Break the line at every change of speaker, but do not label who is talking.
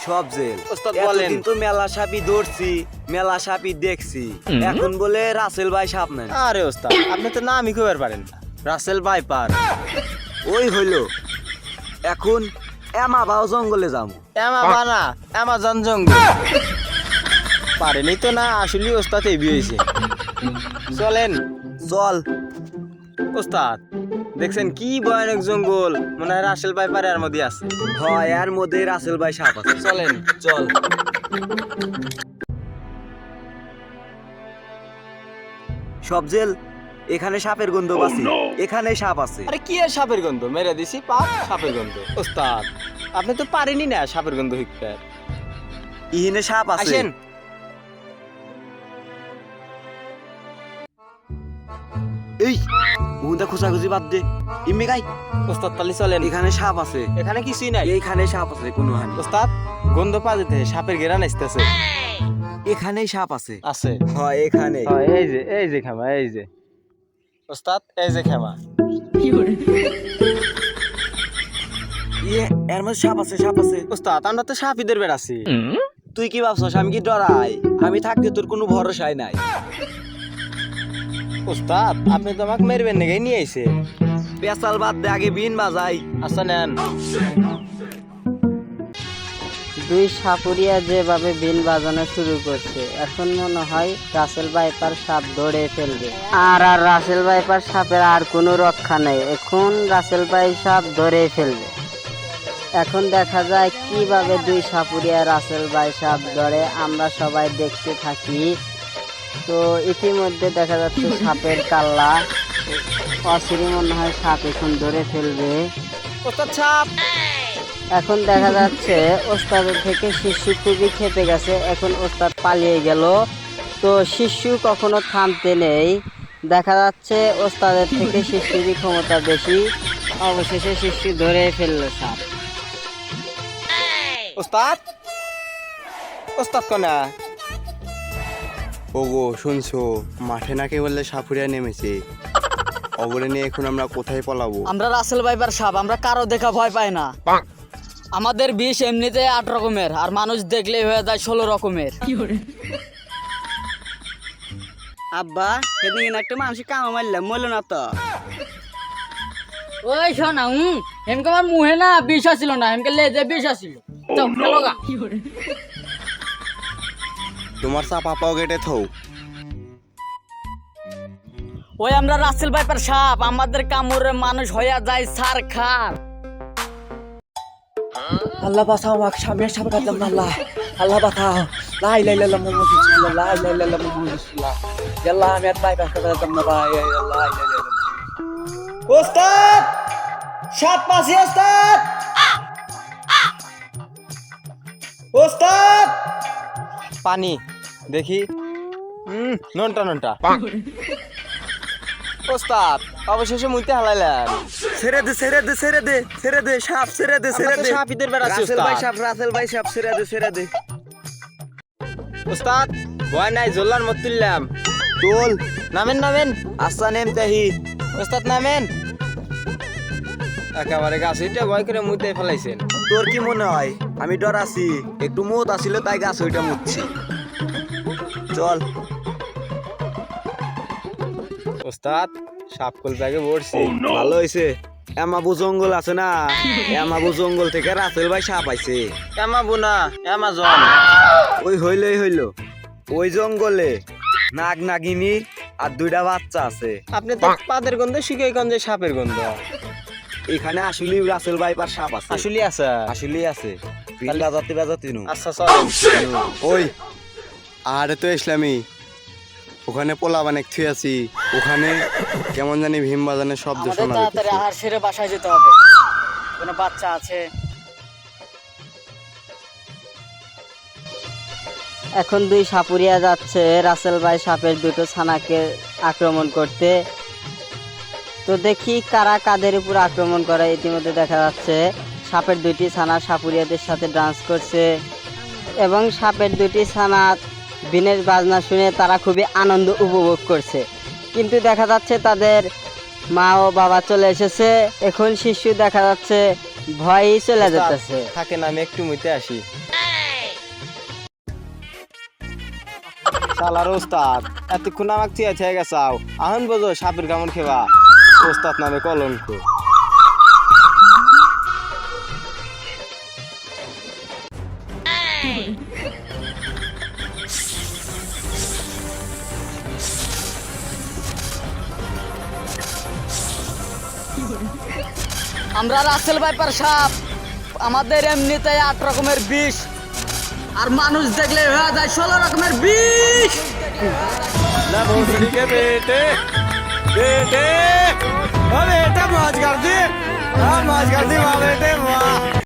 সব জেল।
ওস্তাদ বলেন।
এতদিন তো মেলা সাপই ধরছি, মেলা সাপই দেখছি, এখন বলে রাসেল ভাই সাপ নেন।
আরে ওস্তাদ আপনি তো নামই খবর পারেন না, রাসেল ভাইপার।
ওই হইলো, এখন এমা বাও জঙ্গলে যাবো।
অ্যামাজন জঙ্গল পারেনি তো না, আসলে ওস্তাদ এবি হয়েছে। চলেন।
চল।
ওস্তাদ দেখছেন কি ভয়ানক জঙ্গল, মনে হয় রাসেল ভাইপার এর মধ্যে আছে।
হয় এর মধ্যে রাসেল ভাই সাপ আছে।
চলেন।
চল। সব জেল, এখানে সাপের গন্ধ পাচ্ছি, এখানে সাপ আছে।
আরে কি আর সাপের গন্ধ, মেরে দিছি পাপ সাপের গন্ধ। ওস্তাদ আপনি তো পারেনি না সাপের গন্ধ হিকতে।
ইহিনে সাপ আছে।
আসেন।
এই উহুদা খোঁজাখুঁজি বাদ দে, ইম্মি গাই।
ওস্তাদ তালি চলেন।
এখানে সাপ আছে,
এখানে কিছুই নাই।
এইখানে সাপ আছে কোনো হানি।
ওস্তাদ গন্ধ পা যেতে সাপের ঘেরান আসতেছে।
এখানেই সাপ আছে।
আছে
হয় এখানে।
এই যে খেমা, এই যে ওস্তাদ, এই যে খেমা।
ইয়ে এর মধ্যে সাপ আছে, সাপ আছে।
ওস্তাদ আমরা তো সাপিদের বেড়াচ্ছি।
তুই কি ভাবছস আমি কি ডরাই? আমি থাকতে তোর কোনো ভরসাই নাই।
ওস্তাদ আপনি তো আমাকে মেরবেন নাকি নিয়ে আইছে।
পেশাল বাদ দে, আগে বিন বাজাই।
আচ্ছা নেন।
দুই সাপুরিয়া যেভাবে বিন বাজানো শুরু করছে, এখন মনে হয় রাসেল ভাইপার সাপ ধরে ফেলবে। আর রাসেল ভাইপার সাপের আর কোনো রক্ষা নেই, এখন রাসেল ভাই সাপ ধরে ফেলবে। এখন দেখা যায় কিভাবে দুই সাপুরিয়া রাসেল ভাই সাপ ধরে, আমরা সবাই দেখতে থাকি। তো ইতিমধ্যে দেখা যাচ্ছে সাপের কাল্লা অচিরে মনে হয় সাপ এখন ধরে ফেলবে।
ওস্তাদ সাপ।
এখন দেখা যাচ্ছে ওস্তাদের থেকে শিশু খুবই খেপে গেছে, এখন ওস্তাদ পালিয়ে গেল। তো শিশু কখনো থামতে নেই, দেখা যাচ্ছে ওস্তাদের থেকে শিশুরই ক্ষমতা বেশি। অবশেষে শিশু ধরে ফেললো সাপ।
ওস্তাদ ওস্তাদ কোনা? ওগো শুনছো, মাঠে নাকি বললে সাপুরিয়া নেমেছে, অবরে নিয়ে এখন আমরা কোথায় পলাবো?
আমরা রাসেল ভাইপার সাপ, আমরা কারো দেখা ভয় পাই না। আমাদের বিষ এমনিতে 8 রকমের, আর মানুষ দেখলেই হয়ে যায় 16 রকমের।
আব্বা সেদিন একটা মানুষ কামা মারলাম, মরল না তো?
ওই শোনা, এমকে আমার মুহে না বিষ আসিল না, এমকে লেজে বিষ আসিল। চল খেলোগা।
তোমার চাপা পকেটে থৌ।
ওই আমরা রাসেল ভাইপার সাপ, আমাদের কামড়ে মানুষ হইয়া যায় সার খার।
আল্লাহ বাঁচাও আমাকে, সামনের সাপে কাটলাম না। আল্লাহ, আল্লাহ বাঁচাও। লা ইলাহা ইল্লাল্লাহ মুহাম্মাদুর রাসূলুল্লাহ, লা ইলাহা ইল্লাল্লাহ মুহাম্মাদুর রাসূলুল্লাহ। আল্লাহ আমি আর পাই পাস কাটলাম না ভাই, লা ইলাহা ইল্লাল্লাহ। ওস্তাদ সাপ পাছি, ওস্তাদ, ওস্তাদ।
পানি দেখি। ননটা ননটা। ওস্তাদ অবশেষে মুইতে হালাইলেন।
ছেড়ে দে, ছেড়ে দে, ছেড়ে দে, ছেড়ে দে সাপ, ছেড়ে দে, ছেড়ে
আমরা তো
দে।
সাপিদের বেড়াচ্ছি
রাসেল ভাই
ওস্তাদ।
সাপ, রাসেল ভাই সাপ, ছেড়ে দে, ছেড়ে দে।
ওস্তাদ ভয় নাই, জোল্লার মত তুললাম।
তোল।
নামেন নামেন।
আচ্ছা নেম তাহি।
ওস্তাদ নামেন। একেবারে গাছ এটা ভয় করে মুইতে ফেলাইছেন।
তোর কি মনে হয় আমি ডরাছি? একটু মত আসিল তাই গাছ ওইটা মুচ্ছি। চল।
ওস্তাদ সাপকল ব্যাগে ভরছি।
ভালো হয়েছে, এমাবু জঙ্গল আছে না, এমাবু জঙ্গল থেকে রাসেল ভাই সাপ আইছে।
এমাবু না, অ্যামাজন।
ওই হইলো, ওই জঙ্গলে নাগ নাগিনী আর 2টা বাচ্চা আছে।
আপনি তো পাদের গন্ধে শিখে গন্ধে সাপের গন্ধ।
এখানে আসলে রাসেল ভাই পার সাপ আছে,
আসলে আছে।
আসলেই আছে। বিন বাজাতে বাজাতে নু।
আচ্ছা চলেন। ওই আরে তো ইসলামী, ওখানে পোলা বানেক থুই আছি, ওখানে কেমন জানি ভীম বাজানের শব্দ
আমাদের
শোনা
তাড়াতাড়ি
যাচ্ছে।
আহার সেরে বাসায় যেতে হবে, কোনো বাচ্চা আছে।
এখন দুই সাপুরিয়া যাচ্ছে রাসেল ভাই সাপের দুটো ছানাকে আক্রমণ করতে। তো দেখি কারা কাদের উপর আক্রমণ করে। ইতিমধ্যে দেখা যাচ্ছে সাপের 2টি ছানা সাপুরিয়াদের সাথে ডান্স করছে, এবং সাপের 2টি ছানা বিনের বাজনা শুনে তারা খুবই আনন্দ উপভোগ করছে। কিন্তু দেখা যাচ্ছে তাদের মা ও বাবা চলে এসেছে, এখন শিশু দেখা যাচ্ছে ভয়ই চলে যেতেছে।
থাকেন আমি একটু মুইতে আসি।
সালার ওস্তাদ এতক্ষণ আমাকে চেয়ে চেয়ে গেছাও আহন বোঝো সাপের কামড় খেবা ওস্তাদ নামে কলঙ্ক।
আমরা রাসেল ভাইপার সাপ, আমাদের এমনিতে 8 রকমের বিষ, আর মানুষ দেখলে হয়ে যায় 16 রকমের বিষ।
না ভোসড়ি के बेटे बेटे ओ बेटा मौज कर दी हाँ मौज कर दी वाह बेटे वाह।